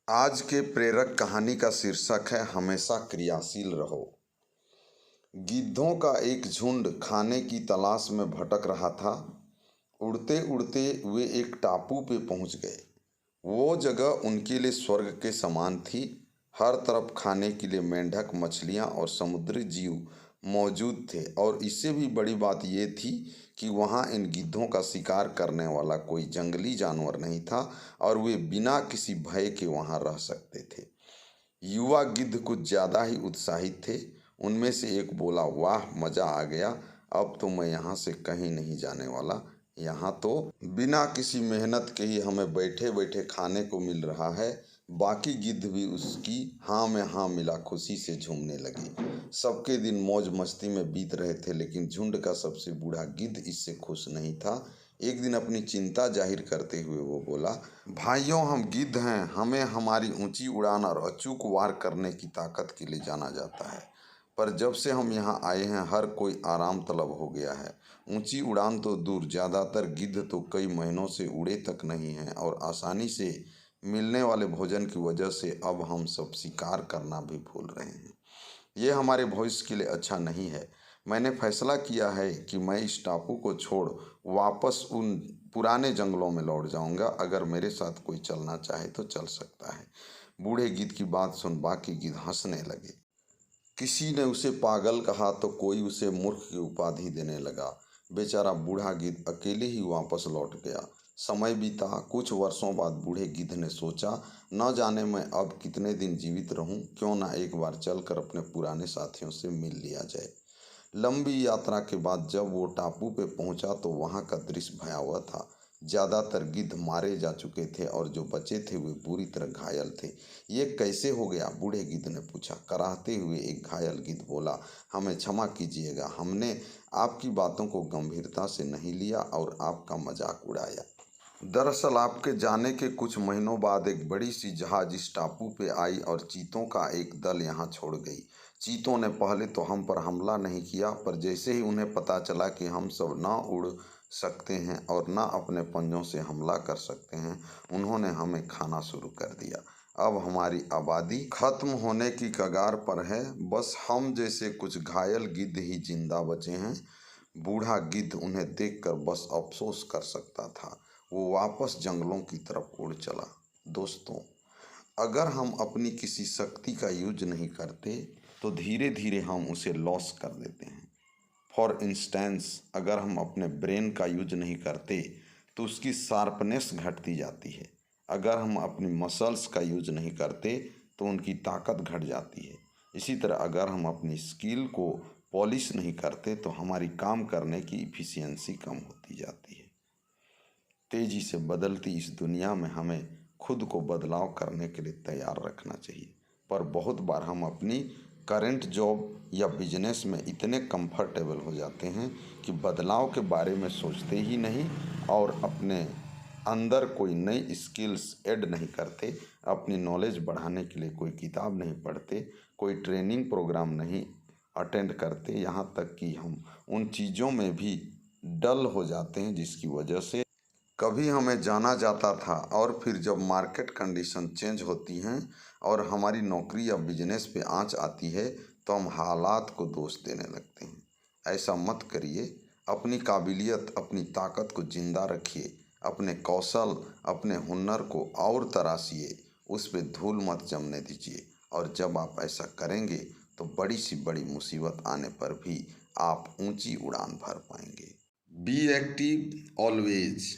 आज के प्रेरक कहानी का शीर्षक है हमेशा क्रियाशील रहो। गिद्धों का एक झुंड खाने की तलाश में भटक रहा था। उड़ते उड़ते वे एक टापू पे पहुंच गए। वो जगह उनके लिए स्वर्ग के समान थी। हर तरफ खाने के लिए मेंढक, मछलियां और समुद्री जीव मौजूद थे, और इससे भी बड़ी बात यह थी कि वहाँ इन गिद्धों का शिकार करने वाला कोई जंगली जानवर नहीं था, और वे बिना किसी भय के वहाँ रह सकते थे। युवा गिद्ध कुछ ज़्यादा ही उत्साहित थे। उनमें से एक बोला, वाह, मज़ा आ गया। अब तो मैं यहाँ से कहीं नहीं जाने वाला। यहाँ तो बिना किसी मेहनत के ही हमें बैठे बैठे खाने को मिल रहा है। बाकी गिद्ध भी उसकी हाँ में हाँ मिला खुशी से झूमने लगे। सबके दिन मौज मस्ती में बीत रहे थे, लेकिन झुंड का सबसे बूढ़ा गिद्ध इससे खुश नहीं था। एक दिन अपनी चिंता जाहिर करते हुए वो बोला, भाइयों, हम गिद्ध हैं। हमें हमारी ऊंची उड़ान और अचूक वार करने की ताकत के लिए जाना जाता है। पर जब से हम यहाँ आए हैं, हर कोई आराम तलब हो गया है। ऊंची उड़ान तो दूर, ज़्यादातर गिद्ध तो कई महीनों से उड़े तक नहीं हैं, और आसानी से मिलने वाले भोजन की वजह से अब हम सब शिकार करना भी भूल रहे हैं। ये हमारे भविष्य के लिए अच्छा नहीं है। मैंने फैसला किया है कि मैं इस टापू को छोड़ वापस उन पुराने जंगलों में लौट जाऊंगा। अगर मेरे साथ कोई चलना चाहे तो चल सकता है। बूढ़े गिद्ध की बात सुन बाकी गिद्ध हंसने लगे। किसी ने उसे पागल कहा तो कोई उसे मूर्ख की उपाधि देने लगा। बेचारा बूढ़ा गिद्ध अकेले ही वापस लौट गया। समय बीता। कुछ वर्षों बाद बूढ़े गिद्ध ने सोचा, न जाने मैं अब कितने दिन जीवित रहूं, क्यों ना एक बार चलकर अपने पुराने साथियों से मिल लिया जाए। लंबी यात्रा के बाद जब वो टापू पे पहुंचा तो वहां का दृश्य भयावह था। ज़्यादातर गिद्ध मारे जा चुके थे, और जो बचे थे वे बुरी तरह घायल थे। ये कैसे हो गया? बूढ़े गिद्ध ने पूछा। कराहते हुए एक घायल गिद्ध बोला, हमें क्षमा कीजिएगा, हमने आपकी बातों को गंभीरता से नहीं लिया और आपका मजाक उड़ाया। दरअसल आपके जाने के कुछ महीनों बाद एक बड़ी सी जहाज इस टापू पे आई और चीतों का एक दल यहाँ छोड़ गई। चीतों ने पहले तो हम पर हमला नहीं किया, पर जैसे ही उन्हें पता चला कि हम सब ना उड़ सकते हैं और ना अपने पंजों से हमला कर सकते हैं, उन्होंने हमें खाना शुरू कर दिया। अब हमारी आबादी खत्म होने की कगार पर है। बस हम जैसे कुछ घायल गिद्ध ही जिंदा बचे हैं। बूढ़ा गिद्ध उन्हें देखकर बस अफसोस कर सकता था। वो वापस जंगलों की तरफ उड़ चला। दोस्तों, अगर हम अपनी किसी शक्ति का यूज नहीं करते तो धीरे धीरे हम उसे लॉस कर देते हैं। फॉर इंस्टेंस, अगर हम अपने ब्रेन का यूज नहीं करते तो उसकी शार्पनेस घटती जाती है। अगर हम अपनी मसल्स का यूज नहीं करते तो उनकी ताकत घट जाती है। इसी तरह अगर हम अपनी स्किल को पॉलिश नहीं करते तो हमारी काम करने की इफ़िशियंसी कम होती जाती है। तेज़ी से बदलती इस दुनिया में हमें खुद को बदलाव करने के लिए तैयार रखना चाहिए। पर बहुत बार हम अपनी करंट जॉब या बिजनेस में इतने कंफर्टेबल हो जाते हैं कि बदलाव के बारे में सोचते ही नहीं, और अपने अंदर कोई नई स्किल्स ऐड नहीं करते, अपनी नॉलेज बढ़ाने के लिए कोई किताब नहीं पढ़ते, कोई ट्रेनिंग प्रोग्राम नहीं अटेंड करते। यहाँ तक कि हम उन चीज़ों में भी डल हो जाते हैं जिसकी वजह से कभी हमें जाना जाता था, और फिर जब मार्केट कंडीशन चेंज होती हैं और हमारी नौकरी या बिजनेस पे आंच आती है तो हम हालात को दोष देने लगते हैं। ऐसा मत करिए। अपनी काबिलियत, अपनी ताकत को जिंदा रखिए। अपने कौशल, अपने हुनर को और तराशिए। उस पे धूल मत जमने दीजिए। और जब आप ऐसा करेंगे तो बड़ी सी बड़ी मुसीबत आने पर भी आप ऊंची उड़ान भर पाएंगे। Be active always.